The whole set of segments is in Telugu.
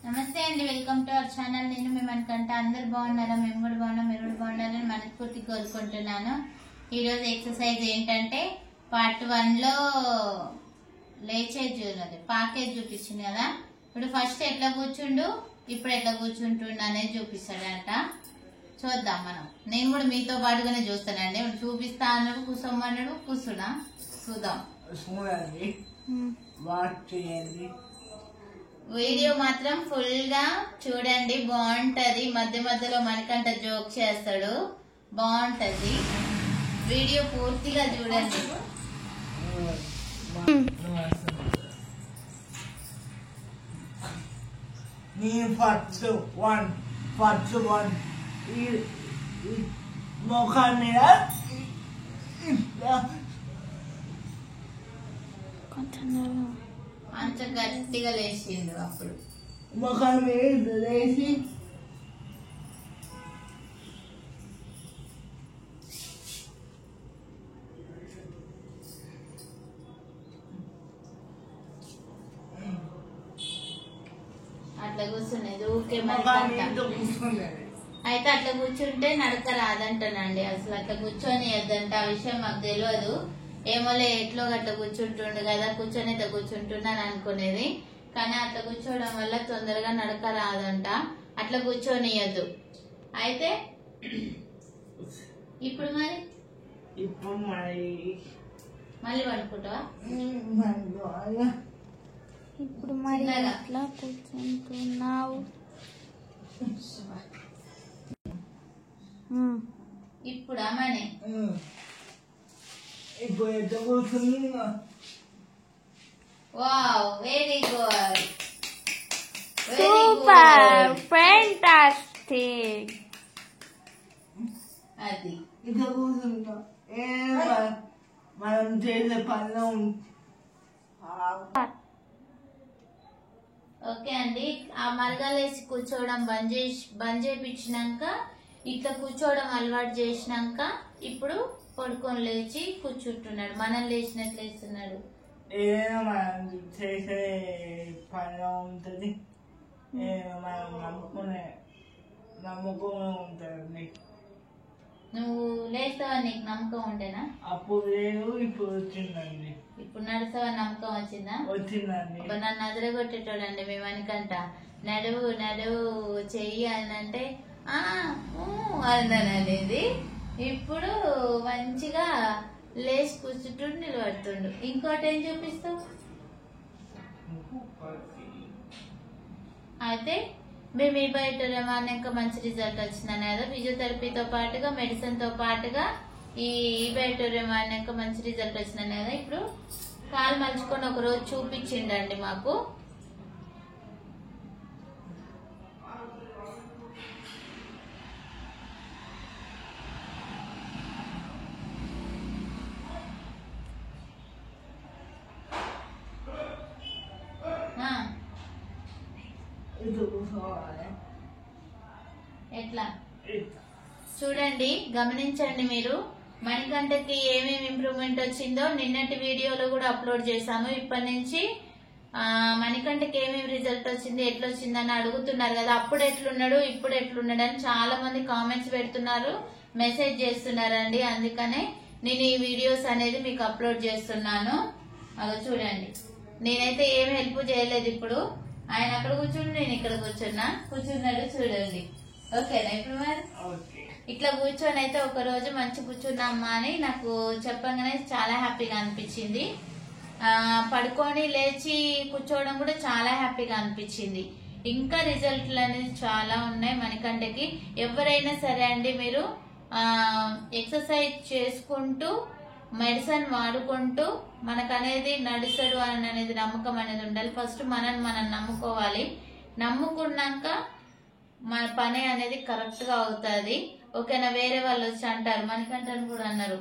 నమస్తే అండి, వెల్కమ్ టు అవర్ ఛానల్. నేను మీ మనకంటే అందరు బాగున్నారా? మేము కూడా బాగున్నాం, మీరు కూడా బాగున్నారని మనస్ఫూర్తి కోరుకుంటున్నాను. ఈరోజు ఎక్సర్సైజ్ ఏంటంటే పార్ట్ 1లో లేచేది పాకేజ్ చూపించింది కదా. ఇప్పుడు ఫస్ట్ ఎట్లా కూర్చుండు, ఇప్పుడు ఎట్లా కూర్చుంటుండు అనేది చూపిస్తాడంట. చూద్దాం మనం. నేను కూడా మీతో పాటుగానే చూస్తానండి. చూపిస్తా అన్నాడు, కూర్చోమన్నాడు, కూర్చున్నా. చూద్దాం. వీడియో మాత్రం ఫుల్ గా చూడండి, బాగుంటది. మధ్య మధ్యలో మనకంట జోక్ చేస్తాడు, బాగుంటది. వీడియో పూర్తిగా చూడండి. అంత గట్టిగా లేచిండు. అప్పుడు ముఖం మీద లేచి అట్లా కూర్చునేది ఊకే. అయితే అట్లా కూర్చుంటే నడక రాదంటానండి. అసలు అట్లా కూర్చొని వద్దంట. ఆ విషయం మాకు తెలియదు. ఏమోలే ఎట్లో అట్లా కూర్చుంటుండు కదా, కూర్చొని అయితే కూర్చుంటున్నాను అనుకునేది. కానీ అట్లా కూర్చోవడం వల్ల తొందరగా నడక రాదంట. అట్లా కూర్చొనియద్దు. అయితే ఇప్పుడు మళ్ళీ పడుకుంటావా? ఇప్పుడు మరి ఎట్లా కూర్చుంటున్నావు? ఇప్పుడు అమ్మనే ఇప్పుడు ఎట్లా కూర్చున్నా? Wow, very good, super, fantastic. అది ఇట్లా కూర్చుంటా. మనం చేసే పనిలో ఓకే అండి. ఆ మరగాలేసి కూర్చోవడం బంద్ చేయించినాక ఇట్లా కూర్చోవడం అలవాటు చేసినాక ఇప్పుడు పడుకొని లేచి కూర్చుంటున్నాడు. మనం లేచినట్లు వేస్తున్నాడు. ఏదైనా మనం చేసే పనిలో ఉంటుంది, మనం నమ్మకం ఉంటుంది. నువ్వు లేస్తావని నీకు నమ్మకం ఉండేనా? అప్పుడు లేదు, ఇప్పుడు వచ్చిందండి. ఇప్పుడు నడుస్తావని నమ్మకం వచ్చిందా? వచ్చిందండి. నన్ను అదరగొట్టేటోడండి మేము అనుకంట. నడువు నడువు చెయ్యి అని అంటే అనేది. ఇప్పుడు మంచిగా లేచి కూర్చుంటుండు, నిలబడుతుండు. ఇంకోటి ఏం చూపిస్తావు? అయితే మేము ఈ బయట ఇంకా మంచి రిజల్ట్ వచ్చిందని కదా. ఫిజియోథెరపీతో పాటుగా మెడిసిన్ తో పాటుగా ఈ బయట ఇంకా మంచి రిజల్ట్ వచ్చిందని కదా. ఇప్పుడు కాలు మలుచుకొని ఒక రోజు చూపించిండండి మాకు. ఎట్లా చూడండి, గమనించండి. మీరు మణికంఠకి ఏమేమి ఇంప్రూవ్మెంట్ వచ్చిందో నిన్నటి వీడియోలో కూడా అప్లోడ్ చేశాము. ఇప్పటి నుంచి మణికంఠకి ఏమేమి రిజల్ట్ వచ్చింది, ఎట్లొచ్చిందని అడుగుతున్నారు కదా. అప్పుడు ఎట్లున్నాడు, ఇప్పుడు ఎట్లున్నాడు అని చాలా మంది కామెంట్స్ పెడుతున్నారు, మెసేజ్ చేస్తున్నారండి. అందుకనే నేను ఈ వీడియోస్ అనేది మీకు అప్లోడ్ చేస్తున్నాను. అదో చూడండి, నేనైతే ఏమి హెల్ప్ చేయలేదు. ఇప్పుడు ఆయన అక్కడ కూర్చుండి, నేను ఇక్కడ కూర్చున్నాడు చూడండి. ఓకేనా? ఇప్పుడు మరి ఇట్లా కూర్చొని అయితే ఒక రోజు మంచి కూర్చున్నామ్మా అని నాకు చెప్పగానే చాలా హ్యాపీగా అనిపించింది. పడుకొని లేచి కూర్చోవడం కూడా చాలా హ్యాపీగా అనిపించింది. ఇంకా రిజల్ట్లు అనేది చాలా ఉన్నాయి మణికంఠకి. ఎవరైనా సరే అండి, మీరు ఎక్సర్సైజ్ చేసుకుంటూ మెడిసిన్ వాడుకుంటూ మనకనేది నడుస్తాడు అనేది నమ్మకం అనేది ఉండాలి. ఫస్ట్ మనం నమ్ముకోవాలి. నమ్ముకున్నాక మన పని అనేది కరెక్ట్ గా అవుతుంది. ఓకేనా? వేరే వాళ్ళు వచ్చి అంటారు, మణికంఠని కూడా అన్నారు,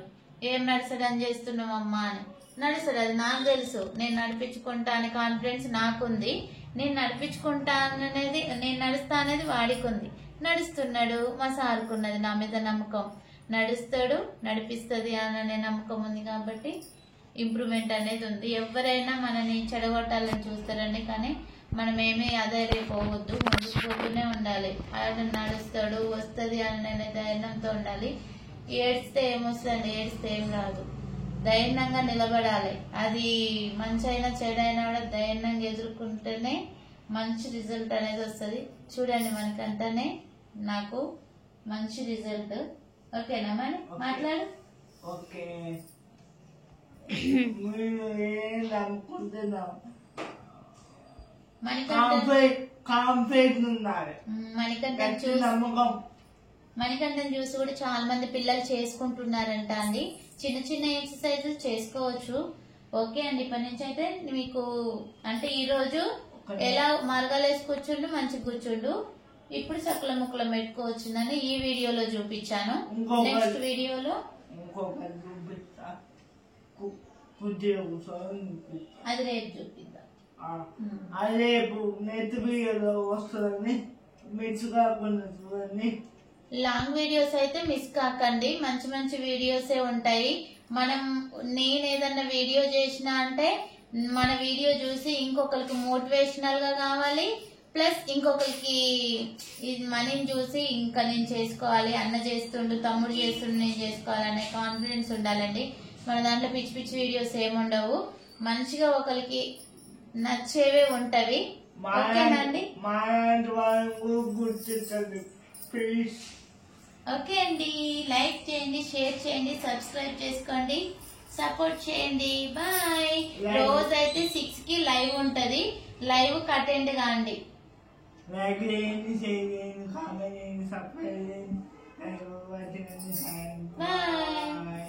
ఏం నడుస్తాడని చేస్తున్నావమ్మా అని. నడుస్తాడు, అది నాకు తెలుసు. నేను నడిపించుకుంటా అనే కాన్ఫిడెన్స్ నాకుంది. నేను నడిపించుకుంటాననేది, నేను నడుస్తా అనేది వాడికి ఉంది. నడుస్తున్నాడు, మా సార్కున్నది నా మీద నమ్మకం. నడుస్తాడు, నడిపిస్తుంది అనే నమ్మకం ఉంది. కాబట్టి ఇంప్రూవ్మెంట్ అనేది ఉంది. ఎవరైనా మనని చెడగొట్టాలని చూస్తారండి, కానీ మనం ఏమీ అధైర్యపోవద్దు, ముందుకు పోతూనే ఉండాలి. ఆయన నడుస్తాడు వస్తుంది అనే ధైర్యంతో ఉండాలి. ఏడ్స్తే ఏమొస్తుందండి, ఏడ్స్తే ఏం రాదు. ధైర్యంగా నిలబడాలి. అది మంచి అయినా చెడైనా కూడా ధైర్యంగా ఎదుర్కొంటేనే మంచి రిజల్ట్ అనేది వస్తుంది. చూడండి మనకంటేనే నాకు మంచి రిజల్ట్. ఓకేనా మరి మాట్లాడు. ఓకే, మీరు ఏం అనుకుంటున్నాం? కాంప్లెక్స్ ఉండాలి, మణికంఠన్ చూసి కూడా చాలా మంది పిల్లలు చేసుకుంటున్నారంట అండి. చిన్న చిన్న ఎక్సర్సైజులు చేసుకోవచ్చు. ఓకే అండి, ఇప్పటి నుంచి అయితే మీకు అంటే ఈ రోజు ఎలా మరగలేసి కూర్చుండు, మంచిగా కూర్చుండు. ఇప్పుడు సకల ముక్కలం పెట్టుకోవచ్చునని ఈ వీడియోలో చూపించాను. నెక్స్ట్ వీడియోలో అది రేపు చూపిద్దాం. రేపు నెక్స్ట్ వీడియోలో వస్తుందని మిస్ కాకుండా చూడండి. లాంగ్ వీడియోస్ అయితే మిస్ కాకండి, మంచి మంచి వీడియోసే ఉంటాయి. నేను ఏదన్నా వీడియో చేసినా అంటే మన వీడియో చూసి ఇంకొకరికి మోటివేషనల్ గా కావాలి, ప్లస్ ఇంకొకరికి మనీని చూసి ఇంకా నేను చేసుకోవాలి, అన్న చేస్తుండు తమ్ముడు చేస్తుండు నేను చేసుకోవాలనే కాన్ఫిడెన్స్ ఉండాలండి. మన దాంట్లో పిచ్చి పిచ్చి వీడియోస్ ఏముండవు, మంచిగా ఒకరికి నచ్చేవే ఉంటవి. ఓకేనండి, ఓకే అండి. లైక్ చేయండి, షేర్ చేయండి, సబ్స్క్రైబ్ చేసుకోండి, సపోర్ట్ చేయండి. బాయ్. రోజైతే 6 కి లైవ్ ఉంటది, లైవ్ అటెండ్ కాండి. లైక్ చేయండి, షేర్ చేయండి, కామెంట్ చేయండి, సబ్స్క్రైబ్ చేయండి. బాయ్.